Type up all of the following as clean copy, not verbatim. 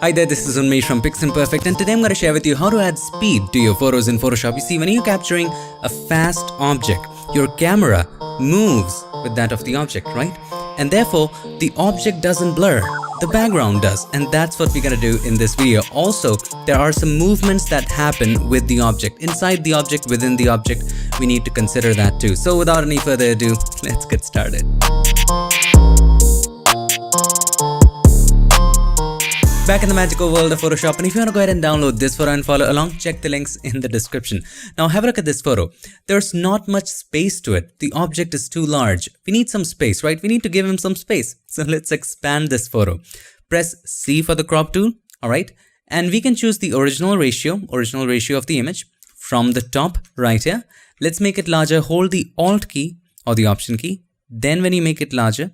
Hi there, this is Unmesh from Piximperfect, and today I'm going to share with you how to add speed to your photos in Photoshop. You see, when you're capturing a fast object, your camera moves with that of the object, right? And therefore, the object doesn't blur, the background does, and that's what we're going to do in this video. Also, there are some movements that happen with the object, inside the object, within the object. We need to consider that too. So without any further ado, let's get started. Back in the magical world of Photoshop, and if you want to go ahead and download this photo and follow along, check the links in the description. Now have a look at this photo. There's not much space to it. The object is too large. We need some space, right? We need to give him some space. So let's expand this photo. Press C for the crop tool, alright? And we can choose the original ratio of the image from the top right here. Let's make it larger. Hold the Alt key or the Option key. Then when you make it larger,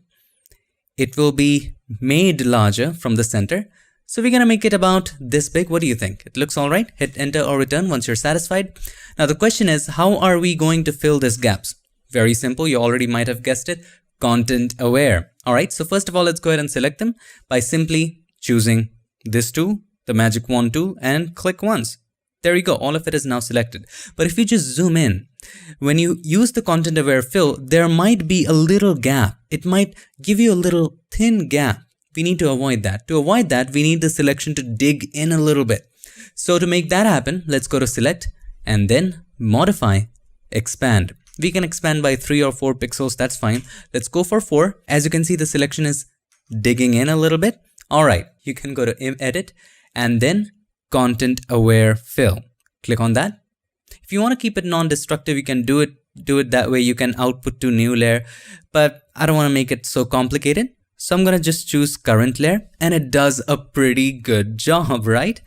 it will be made larger from the center. So we're going to make it about this big. What do you think? It looks all right. Hit enter or return once you're satisfied. Now the question is, how are we going to fill these gaps? Very simple. You already might have guessed it. Content aware. All right. So first of all, let's go ahead and select them by simply choosing this tool, the magic wand tool, and click once. There you go. All of it is now selected. But if you just zoom in, when you use the content aware fill, there might be a little gap. It might give you a little thin gap. We need to avoid that. To avoid that, we need the selection to dig in a little bit. So to make that happen, let's go to select and then modify, expand. We can expand by 3 or 4 pixels, that's fine. Let's go for 4. As you can see, the selection is digging in a little bit. All right, you can go to edit and then content aware fill. Click on that. If you want to keep it non-destructive, you can do it that way. You can output to new layer, but I don't want to make it so complicated. So I'm going to just choose current layer, and it does a pretty good job, right?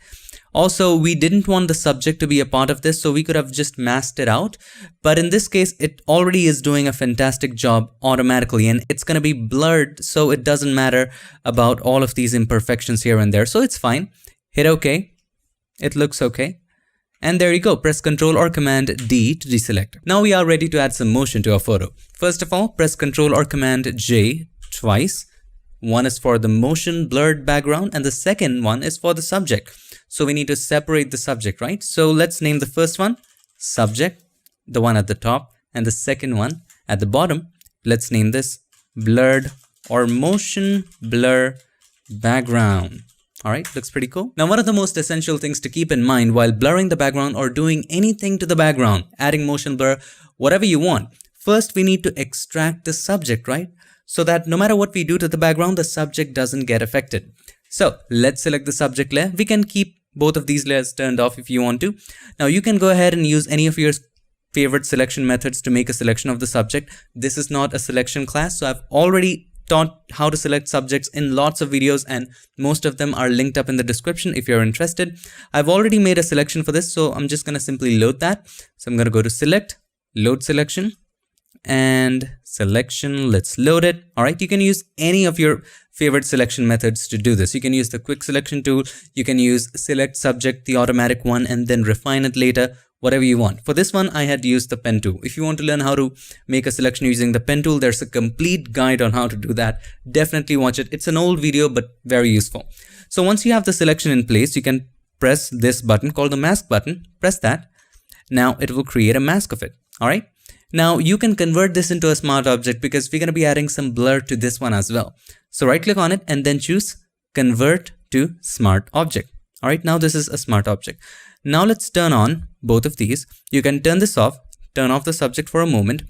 Also, we didn't want the subject to be a part of this, so we could have just masked it out. But in this case, it already is doing a fantastic job automatically, and it's going to be blurred, so it doesn't matter about all of these imperfections here and there. So it's fine. Hit OK. It looks okay. And there you go. Press Ctrl or Command D to deselect. Now we are ready to add some motion to our photo. First of all, press Ctrl or Command J twice. One is for the motion blurred background and the second one is for the subject. So we need to separate the subject, right? So let's name the first one subject, the one at the top, and the second one at the bottom. Let's name this blurred or motion blur background. All right, looks pretty cool. Now, one of the most essential things to keep in mind while blurring the background or doing anything to the background, adding motion blur, whatever you want, first we need to extract the subject, right? So that no matter what we do to the background, the subject doesn't get affected. So let's select the subject layer. We can keep both of these layers turned off if you want to. Now you can go ahead and use any of your favorite selection methods to make a selection of the subject. This is not a selection class, so I've already taught how to select subjects in lots of videos, and most of them are linked up in the description if you're interested. I've already made a selection for this, so I'm just going to simply load that. So I'm going to go to select, load selection, and selection. Let's load it. All right, you can use any of your favorite selection methods to do this. You can use the quick selection tool. You can use select subject, the automatic one, and then refine it later, whatever you want. For this one, I had used the pen tool. If you want to learn how to make a selection using the pen tool, there's a complete guide on how to do that. Definitely watch it. It's an old video, but very useful. So once you have the selection in place, you can press this button called the mask button. Press that. Now it will create a mask of it. All right. Now you can convert this into a smart object because we're going to be adding some blur to this one as well. So right click on it and then choose convert to smart object. All right, now this is a smart object. Now let's turn on both of these. You can turn this off, turn off the subject for a moment.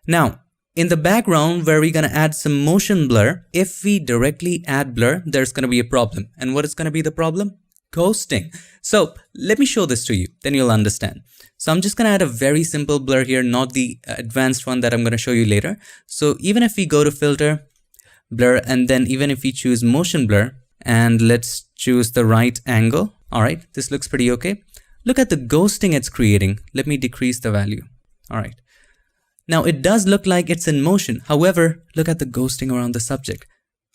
Now in the background where we're going to add some motion blur, if we directly add blur, there's going to be a problem. And what is going to be the problem? Ghosting. So let me show this to you, then you'll understand. So I'm just going to add a very simple blur here, not the advanced one that I'm going to show you later. So even if we go to filter, blur, and then even if we choose motion blur, and let's choose the right angle. All right, this looks pretty okay. Look at the ghosting it's creating. Let me decrease the value. All right. Now it does look like it's in motion. However, look at the ghosting around the subject.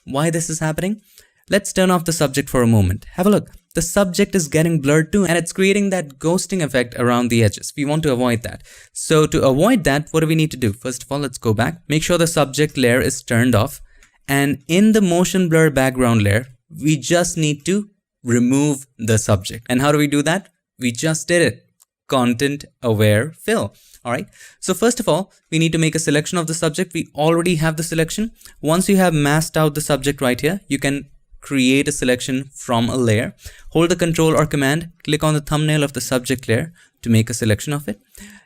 Why this is happening? Let's turn off the subject for a moment. Have a look. The subject is getting blurred too, and it's creating that ghosting effect around the edges. We want to avoid that. So to avoid that, what do we need to do? First of all, let's go back. Make sure the subject layer is turned off. And in the motion blur background layer, we just need to remove the subject. And how do we do that? We just did it. Content aware fill. All right. So first of all, we need to make a selection of the subject. We already have the selection. Once you have masked out the subject right here, you can create a selection from a layer. Hold the Control or Command, click on the thumbnail of the subject layer to make a selection of it.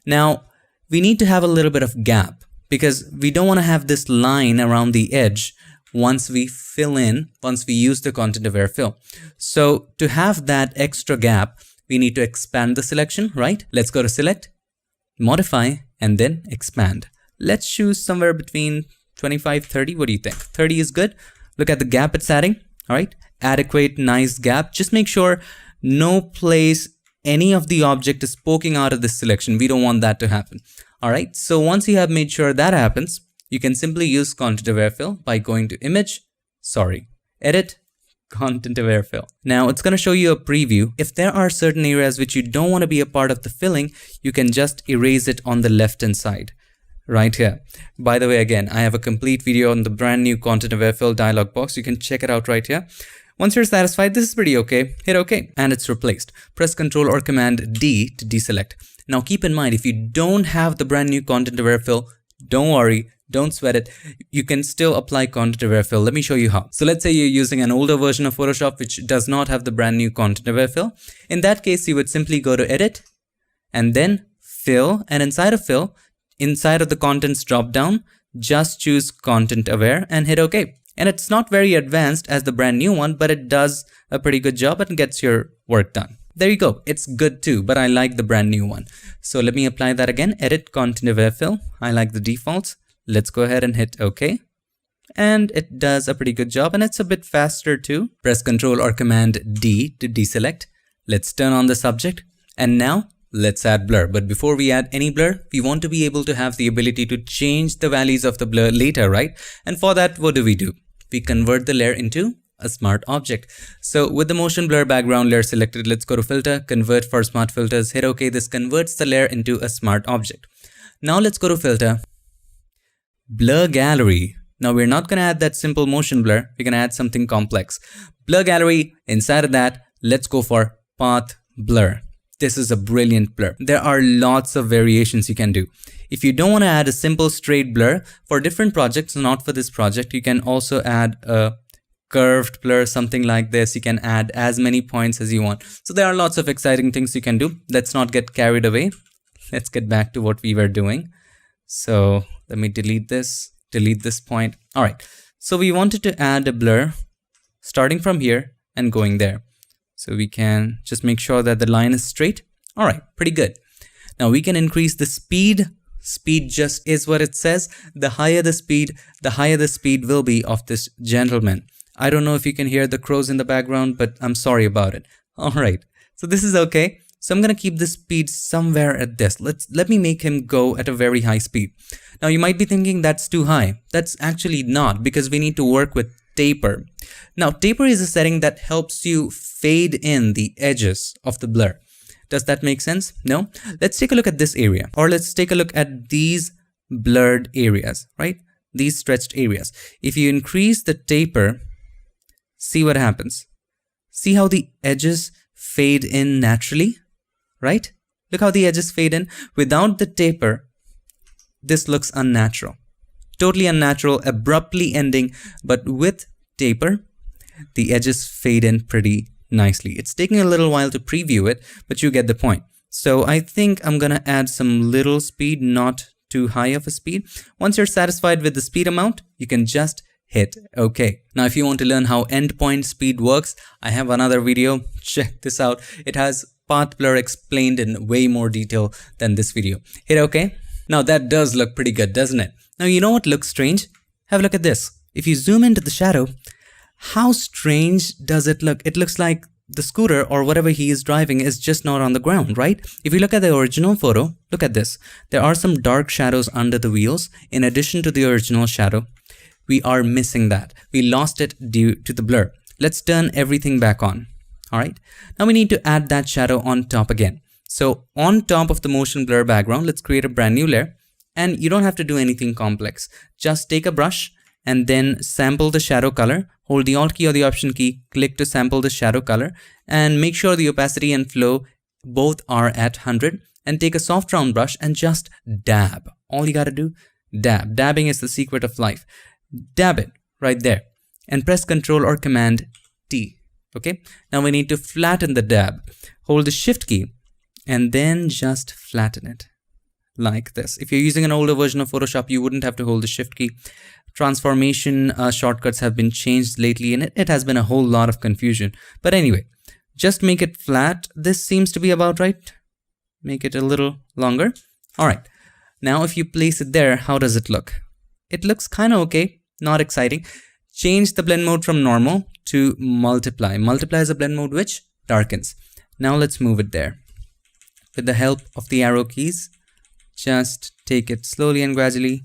Now, we need to have a little bit of gap because we don't want to have this line around the edge once we use the content aware fill. So to have that extra gap, we need to expand the selection, right? Let's go to Select, Modify, and then Expand. Let's choose somewhere between 25, 30. What do you think? 30 is good. Look at the gap it's adding. All right. Adequate, nice gap. Just make sure no place any of the object is poking out of this selection. We don't want that to happen. All right. So once you have made sure that happens, you can simply use content aware fill by going to Edit, Content aware fill. Now it's going to show you a preview. If there are certain areas which you don't want to be a part of the filling, you can just erase it on the left hand side right here. By the way, again, I have a complete video on the brand new content aware fill dialog box. You can check it out right here. Once you're satisfied, this is pretty okay. Hit OK and it's replaced. Press Ctrl or Command D to deselect. Now keep in mind, if you don't have the brand new content aware fill, don't worry. Don't sweat it. You can still apply content aware fill. Let me show you how. So let's say you're using an older version of Photoshop which does not have the brand new content aware fill. In that case, you would simply go to Edit and then Fill, and inside of Fill, inside of the Contents drop down, just choose Content Aware and hit OK. And it's not very advanced as the brand new one, but it does a pretty good job and gets your work done. There you go. It's good too, but I like the brand new one. So let me apply that again. Edit, Content Aware Fill. I like the defaults. Let's go ahead and hit OK. And it does a pretty good job, and it's a bit faster too. Press Ctrl or Command D to deselect. Let's turn on the subject. And now let's add blur. But before we add any blur, we want to be able to have the ability to change the values of the blur later, right? And for that, what do? We convert the layer into a smart object. So with the motion blur background layer selected, let's go to Filter, Convert for Smart Filters, hit OK. This converts the layer into a smart object. Now let's go to Filter, Blur Gallery. Now we're not going to add that simple motion blur. We're going to add something complex. Blur Gallery, inside of that, let's go for Path Blur. This is a brilliant blur. There are lots of variations you can do. If you don't want to add a simple straight blur for different projects, not for this project, you can also add a curved blur, something like this. You can add as many points as you want. So there are lots of exciting things you can do. Let's not get carried away. Let's get back to what we were doing. So let me delete this point. All right. So we wanted to add a blur starting from here and going there. So we can just make sure that the line is straight. All right, pretty good. Now we can increase the speed. Speed just is what it says. The higher the speed will be of this gentleman. I don't know if you can hear the crows in the background, but I'm sorry about it. All right, so this is okay. So I'm going to keep the speed somewhere at this. Let me make him go at a very high speed. Now you might be thinking that's too high. That's actually not, because we need to work with taper. Now taper is a setting that helps you fade in the edges of the blur. Does that make sense? No? Let's take a look at this area, or let's take a look at these blurred areas, right? These stretched areas. If you increase the taper, see what happens. See how the edges fade in naturally, right? Look how the edges fade in. Without the taper, this looks unnatural. Totally unnatural, abruptly ending, but with taper, the edges fade in pretty nicely. It's taking a little while to preview it, but you get the point. So I think I'm gonna add some little speed, not too high of a speed. Once you're satisfied with the speed amount, you can just hit OK. Now if you want to learn how endpoint speed works, I have another video. Check this out. It has path blur explained in way more detail than this video. Hit OK. Now that does look pretty good, doesn't it? Now you know what looks strange? Have a look at this. If you zoom into the shadow, how strange does it look? It looks like the scooter or whatever he is driving is just not on the ground, right? If you look at the original photo, look at this. There are some dark shadows under the wheels in addition to the original shadow. We are missing that. We lost it due to the blur. Let's turn everything back on. All right. Now we need to add that shadow on top again. So on top of the motion blur background, let's create a brand new layer. And you don't have to do anything complex. Just take a brush and then sample the shadow color. hold the Alt key or the Option key, click to sample the shadow color, and make sure the opacity and flow both are at 100, and take a soft round brush and just dab. All you gotta do, dab. Dabbing is the secret of life. Dab it right there and press Ctrl or Command T. Okay, now we need to flatten the dab. Hold the Shift key and then just flatten it like this. If you're using an older version of Photoshop, you wouldn't have to hold the Shift key. Transformation shortcuts have been changed lately, and it has been a whole lot of confusion. But anyway, just make it flat. This seems to be about right. Make it a little longer. All right. Now, if you place it there, how does it look? It looks kind of okay, not exciting. Change the blend mode from normal to multiply. Multiply is a blend mode which darkens. Now let's move it there. With the help of the arrow keys, just take it slowly and gradually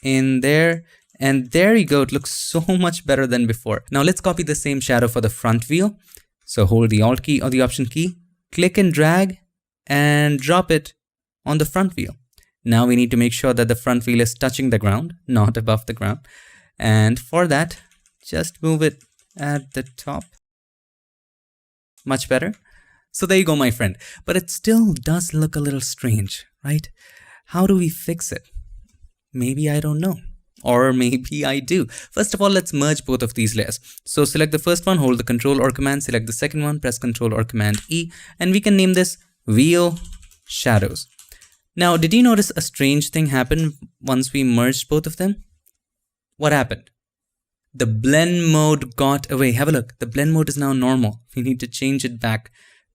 in there. And there you go. It looks so much better than before. Now let's copy the same shadow for the front wheel. So hold the Alt key or the Option key, click and drag, and drop it on the front wheel. Now we need to make sure that the front wheel is touching the ground, not above the ground. And for that, just move it at the top. Much better. So there you go, my friend. But it still does look a little strange, right? How do we fix it? Maybe I don't know. Or maybe I do. First of all, let's merge both of these layers. So select the first one, hold the Ctrl or Command, select the second one, press Ctrl or Command E, and we can name this Wheel Shadows. Now, did you notice a strange thing happen once we merged both of them? What happened? The blend mode got away. Have a look. The blend mode is now normal. We need to change it back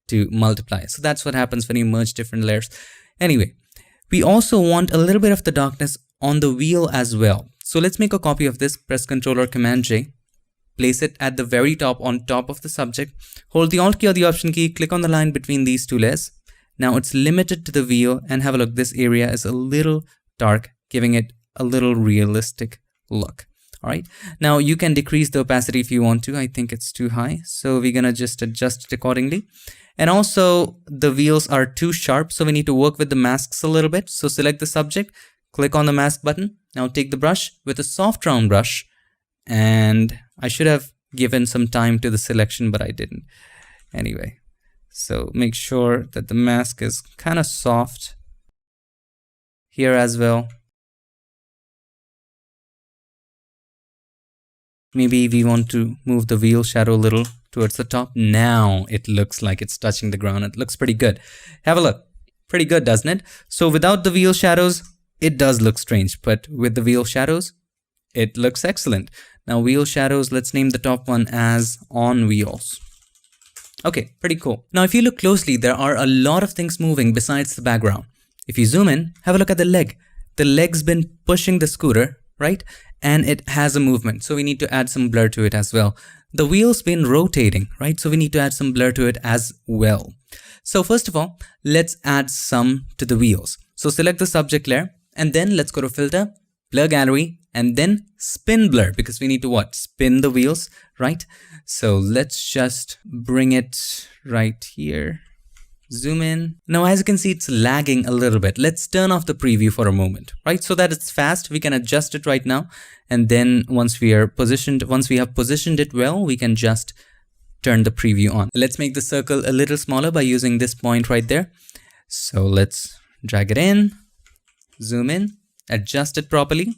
to multiply. So that's what happens when you merge different layers. Anyway, we also want a little bit of the darkness on the wheel as well. So let's make a copy of this. Press Ctrl or Command J. Place it at the very top on top of the subject. Hold the Alt key or the Option key. Click on the line between these two layers. Now it's limited to the wheel, and have a look. This area is a little dark, giving it a little realistic look. All right. Now you can decrease the opacity if you want to. I think it's too high. So we're going to just adjust it accordingly. And also the wheels are too sharp. So we need to work with the masks a little bit. So select the subject, click on the mask button. Now take the brush with a soft round brush. And I should have given some time to the selection, but I didn't. Anyway, so make sure that the mask is kind of soft here as well. Maybe we want to move the wheel shadow a little towards the top. Now it looks like it's touching the ground. It looks pretty good. Have a look. Pretty good, doesn't it? So without the wheel shadows, it does look strange, but with the wheel shadows, it looks excellent. Now wheel shadows, let's name the top one as On Wheels. Okay, pretty cool. Now if you look closely, there are a lot of things moving besides the background. If you zoom in, have a look at the leg. The leg's been pushing the scooter, right? And it has a movement. So we need to add some blur to it as well. The wheel's been rotating, right? So we need to add some blur to it as well. So first of all, let's add some to the wheels. So select the subject layer and then let's go to Filter, Blur Gallery, and then Spin Blur, because we need to what? Spin the wheels, right? So let's just bring it right here. Zoom in. Now, as you can see, it's lagging a little bit. Let's turn off the preview for a moment, right? So that it's fast, we can adjust it right now. And then once we have positioned it well, we can just turn the preview on. Let's make the circle a little smaller by using this point right there. So let's drag it in, zoom in, adjust it properly.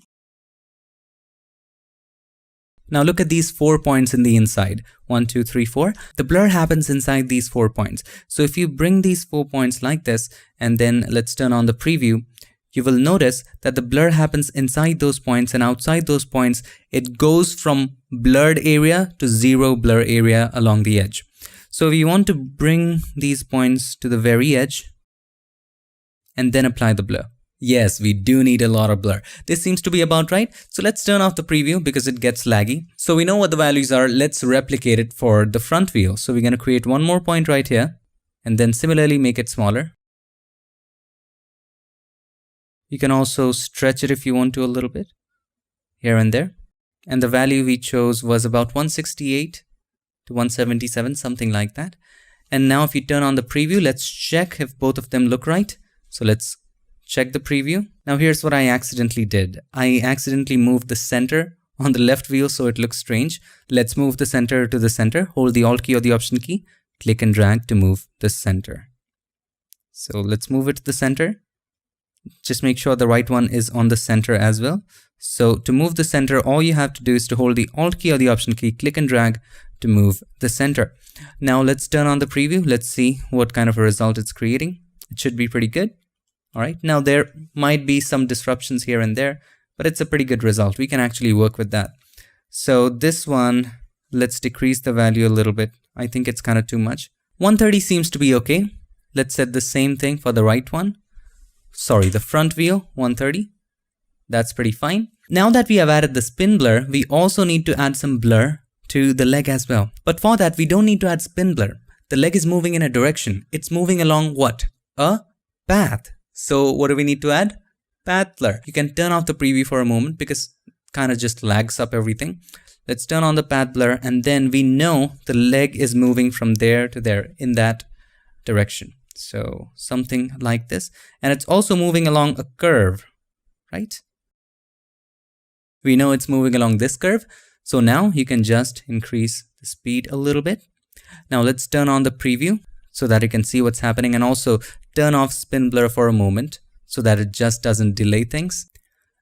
Now look at these 4 points in the inside. 1, 2, 3, 4. The blur happens inside these 4 points. So if you bring these 4 points like this, and then let's turn on the preview, you will notice that the blur happens inside those points, and outside those points, it goes from blurred area to zero blur area along the edge. So we want to bring these points to the very edge and then apply the blur. Yes, we do need a lot of blur. This seems to be about right. So let's turn off the preview because it gets laggy. So we know what the values are. Let's replicate it for the front wheel. So we're going to create one more point right here and then similarly make it smaller. You can also stretch it if you want to a little bit here and there. And the value we chose was about 168 to 177, something like that. And now if you turn on the preview, let's check if both of them look right. So let's check the preview. Now here's what I accidentally did. I accidentally moved the center on the left view so it looks strange. Let's move the center to the center. Hold the Alt key or the Option key. Click and drag to move the center. So let's move it to the center. Just make sure the right one is on the center as well. So to move the center, all you have to do is to hold the Alt key or the Option key, click and drag to move the center. Now let's turn on the preview. Let's see what kind of a result it's creating. It should be pretty good. All right, now there might be some disruptions here and there, but it's a pretty good result. We can actually work with that. So this one, let's decrease the value a little bit. I think it's kind of too much. 130 seems to be okay. Let's set the same thing for the right one. Sorry, the front view, 130. That's pretty fine. Now that we have added the spin blur, we also need to add some blur to the leg as well. But for that, we don't need to add spin blur. The leg is moving in a direction. It's moving along what? A path. So what do we need to add? Path blur. You can turn off the preview for a moment because it kind of just lags up everything. Let's turn on the path blur, and then we know the leg is moving from there to there in that direction. So something like this. And it's also moving along a curve, right? We know it's moving along this curve. So now you can just increase the speed a little bit. Now let's turn on the preview so that you can see what's happening, and also turn off spin blur for a moment so that it just doesn't delay things.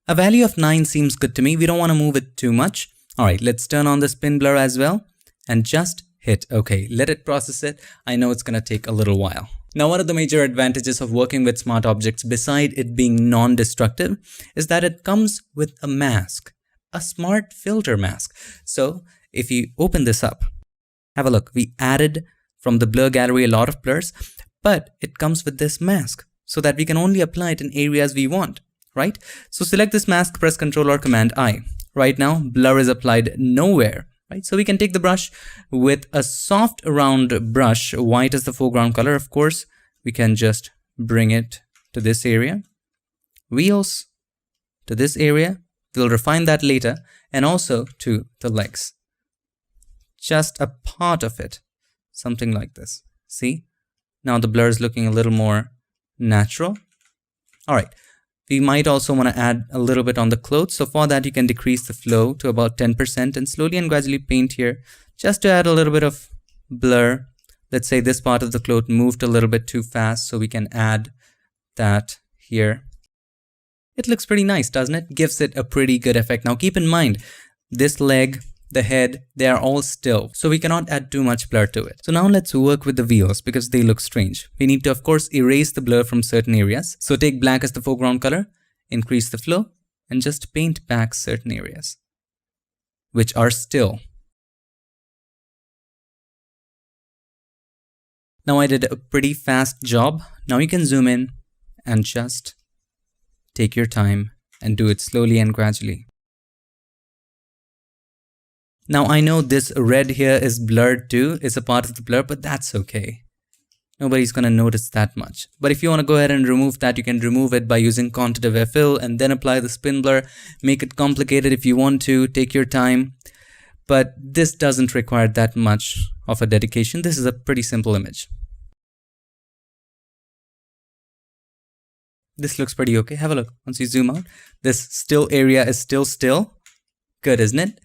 A value of 9 seems good to me. We don't want to move it too much. All right, let's turn on the spin blur as well and just hit OK. Let it process it. I know it's going to take a little while. Now, one of the major advantages of working with smart objects, beside it being non-destructive, is that it comes with a mask, a smart filter mask. So if you open this up, have a look. We added from the blur gallery a lot of blurs, but it comes with this mask so that we can only apply it in areas we want, right? So select this mask, press Ctrl or Command I. Right now, blur is applied nowhere, right? So we can take the brush with a soft round brush, white as the foreground color, of course. We can just bring it to this area, wheels to this area. We'll refine that later, and also to the legs. Just a part of it, something like this. See? Now the blur is looking a little more natural. All right. We might also want to add a little bit on the clothes. So for that, you can decrease the flow to about 10% and slowly and gradually paint here just to add a little bit of blur. Let's say this part of the cloth moved a little bit too fast, so we can add that here. It looks pretty nice, doesn't it? Gives it a pretty good effect. Now keep in mind, this leg, the head, they are all still, so we cannot add too much blur to it. So now let's work with the wheels because they look strange. We need to, of course, erase the blur from certain areas. So take black as the foreground color, increase the flow, and just paint back certain areas, which are still. Now I did a pretty fast job. Now you can zoom in and just take your time and do it slowly and gradually. Now I know this red here is blurred too, it's a part of the blur, but that's okay. Nobody's gonna notice that much. But if you wanna go ahead and remove that, you can remove it by using quantitative fill and then apply the spin blur. Make it complicated if you want to, take your time. But this doesn't require that much of a dedication. This is a pretty simple image. This looks pretty okay. Have a look. Once you zoom out, this still area is still. Good, isn't it?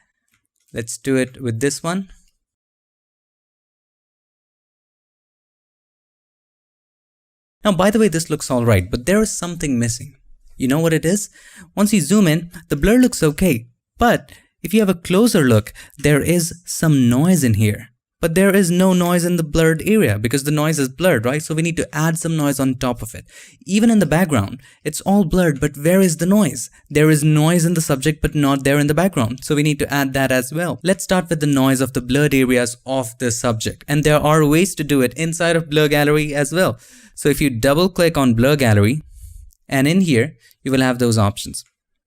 Let's do it with this one. Now, by the way, this looks all right, but there is something missing. You know what it is? Once you zoom in, the blur looks okay. But if you have a closer look, there is some noise in here. But there is no noise in the blurred area because the noise is blurred, right? So we need to add some noise on top of it. Even in the background, it's all blurred, but where is the noise? There is noise in the subject, but not there in the background. So we need to add that as well. Let's start with the noise of the blurred areas of the subject. And there are ways to do it inside of Blur Gallery as well. So if you double click on Blur Gallery, and in here, you will have those options.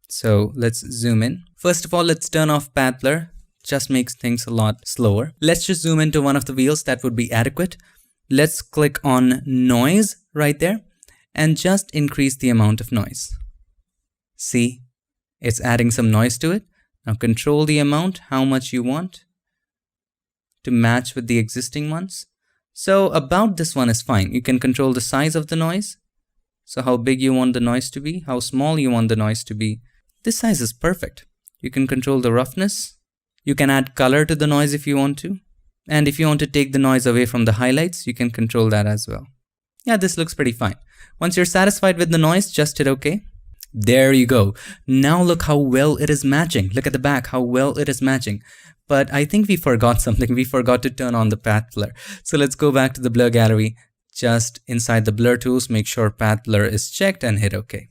So let's zoom in. First of all, let's turn off Path Blur. Just makes things a lot slower. Let's just zoom into one of the wheels. That would be adequate. Let's click on noise right there and just increase the amount of noise. See, it's adding some noise to it. Now control the amount, how much you want to match with the existing ones. So about this one is fine. You can control the size of the noise. So how big you want the noise to be, how small you want the noise to be. This size is perfect. You can control the roughness. You can add color to the noise if you want to. And if you want to take the noise away from the highlights, you can control that as well. Yeah, this looks pretty fine. Once you're satisfied with the noise, just hit OK. There you go. Now look how well it is matching. Look at the back, how well it is matching. But I think we forgot something. We forgot to turn on the path blur. So let's go back to the blur gallery. Just inside the blur tools, make sure path blur is checked and hit OK.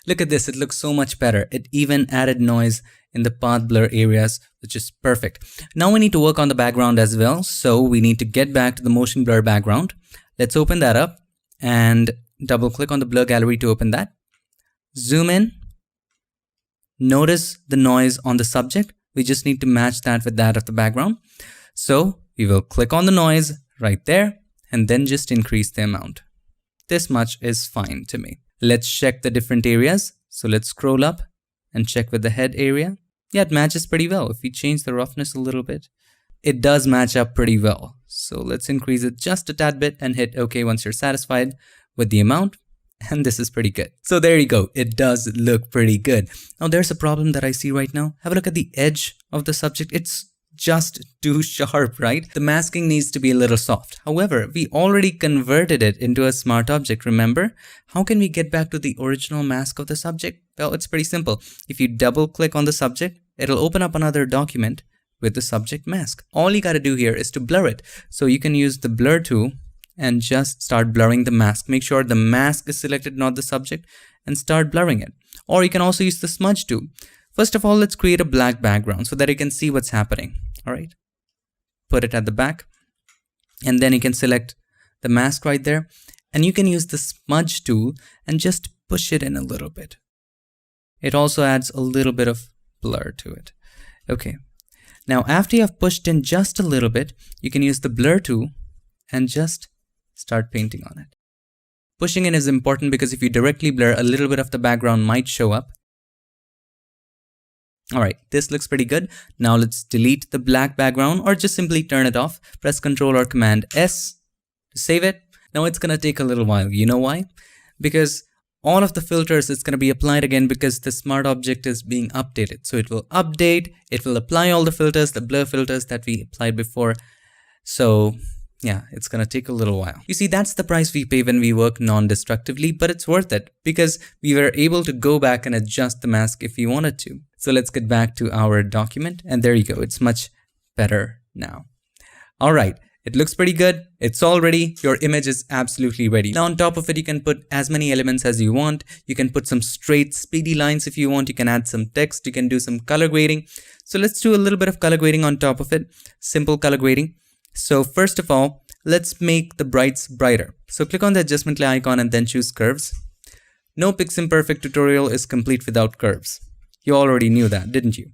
Look at this, it looks so much better. It even added noise in the path blur areas, which is perfect. Now we need to work on the background as well. So we need to get back to the motion blur background. Let's open that up and double click on the blur gallery to open that. Zoom in. Notice the noise on the subject. We just need to match that with that of the background. So we will click on the noise right there and then just increase the amount. This much is fine to me. Let's check the different areas. So let's scroll up and check with the head area. Yeah, it matches pretty well. If we change the roughness a little bit, it does match up pretty well. So let's increase it just a tad bit and hit OK once you're satisfied with the amount. And this is pretty good. So there you go. It does look pretty good. Now there's a problem that I see right now. Have a look at the edge of the subject. It's just too sharp, right? The masking needs to be a little soft. However, we already converted it into a smart object, remember? How can we get back to the original mask of the subject? Well, it's pretty simple. If you double click on the subject, it'll open up another document with the subject mask. All you gotta do here is to blur it. So you can use the blur tool and just start blurring the mask. Make sure the mask is selected, not the subject, and start blurring it. Or you can also use the smudge tool. First of all, let's create a black background so that you can see what's happening. All right, put it at the back, and then you can select the mask right there, and you can use the smudge tool and just push it in a little bit. It also adds a little bit of blur to it. Okay, now after you have pushed in just a little bit, you can use the blur tool and just start painting on it. Pushing in is important because if you directly blur, a little bit of the background might show up. Alright, this looks pretty good. Now let's delete the black background or just simply turn it off. Press Ctrl or Command S to save it. Now it's gonna take a little while. You know why? Because all of the filters is gonna be applied again because the smart object is being updated. So it will update, it will apply all the filters, the blur filters that we applied before. So yeah, it's gonna take a little while. You see, that's the price we pay when we work non-destructively, but it's worth it because we were able to go back and adjust the mask if we wanted to. So let's get back to our document, and there you go. It's much better now. All right, it looks pretty good. It's all ready. Your image is absolutely ready. Now on top of it, you can put as many elements as you want. You can put some straight, speedy lines if you want. You can add some text. You can do some color grading. So let's do a little bit of color grading on top of it. Simple color grading. So first of all, let's make the brights brighter. So click on the adjustment layer icon and then choose curves. No Piximperfect tutorial is complete without curves. You already knew that, didn't you?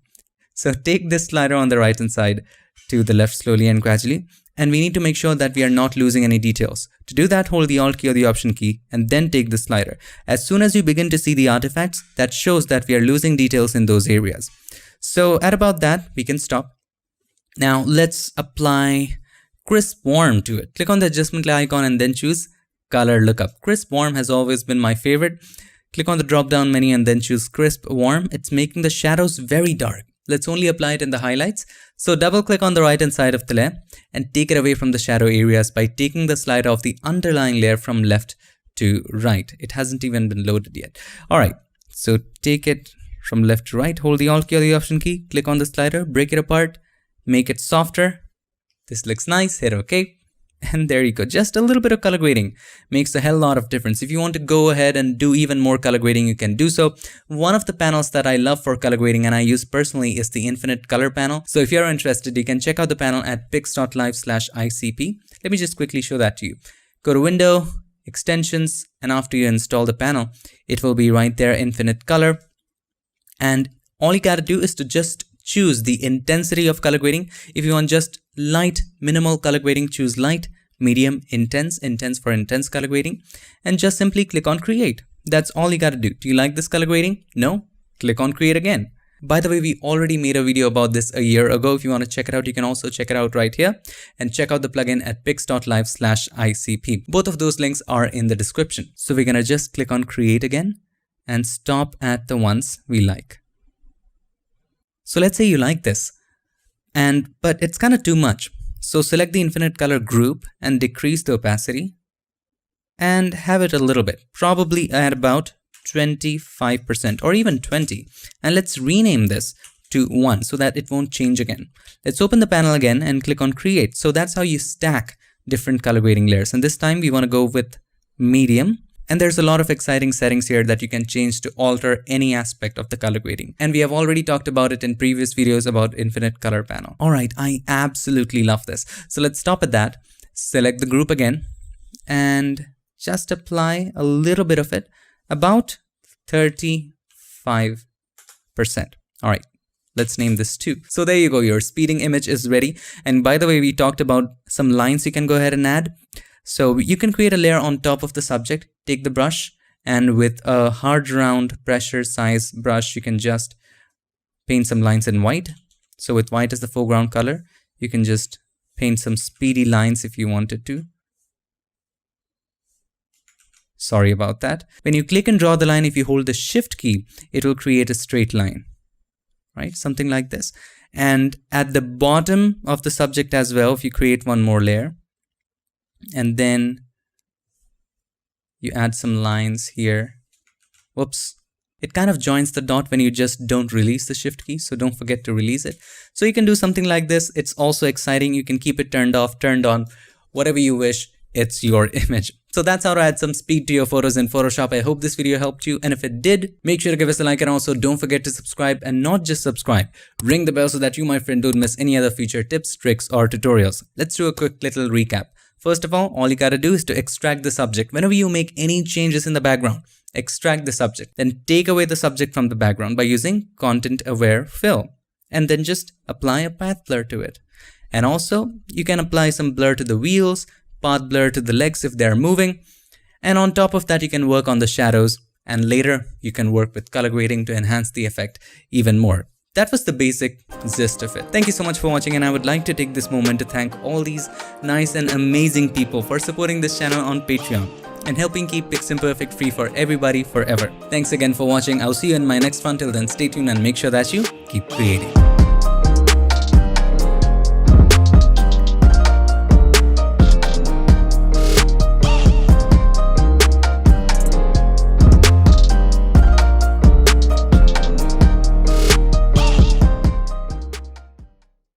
So take this slider on the right hand side to the left slowly and gradually. And we need to make sure that we are not losing any details. To do that, hold the Alt key or the Option key and then take the slider. As soon as you begin to see the artifacts, that shows that we are losing details in those areas. So at about that, we can stop. Now let's apply Crisp Warm to it. Click on the adjustment layer icon and then choose Color Lookup. Crisp Warm has always been my favorite. Click on the drop down menu and then choose Crisp Warm. It's making the shadows very dark. Let's only apply it in the highlights. So double click on the right hand side of the layer and take it away from the shadow areas by taking the slider of the underlying layer from left to right. It hasn't even been loaded yet. Alright, so take it from left to right, hold the Alt key or the Option key, click on the slider, break it apart, make it softer. This looks nice, hit OK. And there you go, just a little bit of color grading makes a hell lot of difference. If you want to go ahead and do even more color grading, you can do so. One of the panels that I love for color grading and I use personally is the infinite color panel. So if you're interested, you can check out the panel at pix.live/ICP. Let me just quickly show that to you. Go to Window, Extensions, and after you install the panel, it will be right there, infinite color. And all you gotta do is to just choose the intensity of color grading. If you want just light, minimal color grading, choose light, medium, intense, intense for intense color grading, and just simply click on create. That's all you gotta do. Do you like this color grading? No? Click on create again. By the way, we already made a video about this a year ago. If you want to check it out, you can also check it out right here and check out the plugin at pix.live/ICP. Both of those links are in the description. So we're gonna just click on create again and stop at the ones we like. So let's say you like this, but it's kind of too much. So select the infinite color group and decrease the opacity and have it a little bit, probably at about 25% or even 20. And let's rename this to 1 so that it won't change again. Let's open the panel again and click on create. So that's how you stack different color grading layers. And this time we want to go with medium. And there's a lot of exciting settings here that you can change to alter any aspect of the color grading. And we have already talked about it in previous videos about infinite color panel. All right, I absolutely love this. So let's stop at that. Select the group again and just apply a little bit of it, about 35%. All right. Let's name this 2. So there you go, your speeding image is ready. And by the way, we talked about some lines you can go ahead and add. So you can create a layer on top of the subject, take the brush, and with a hard round pressure size brush, you can just paint some lines in white. So with white as the foreground color, you can just paint some speedy lines if you wanted to. Sorry about that. When you click and draw the line, if you hold the shift key, it will create a straight line. Right? Something like this. And at the bottom of the subject as well, if you create one more layer, and then you add some lines here. Whoops. It kind of joins the dot when you just don't release the shift key. So don't forget to release it. So you can do something like this. It's also exciting. You can keep it turned off, turned on, whatever you wish. It's your image. So that's how to add some speed to your photos in Photoshop. I hope this video helped you. And if it did, make sure to give us a like, and also don't forget to subscribe, and not just subscribe. Ring the bell so that you, my friend, don't miss any other future tips, tricks, or tutorials. Let's do a quick little recap. First of all you gotta do is to extract the subject. Whenever you make any changes in the background, extract the subject. Then take away the subject from the background by using content aware fill. And then just apply a path blur to it. And also you can apply some blur to the wheels, path blur to the legs if they're moving. And on top of that, you can work on the shadows, and later you can work with color grading to enhance the effect even more. That was the basic gist of it. Thank you so much for watching, and I would like to take this moment to thank all these nice and amazing people for supporting this channel on Patreon and helping keep Piximperfect free for everybody forever. Thanks again for watching. I'll see you in my next one. Till then, stay tuned and make sure that you keep creating.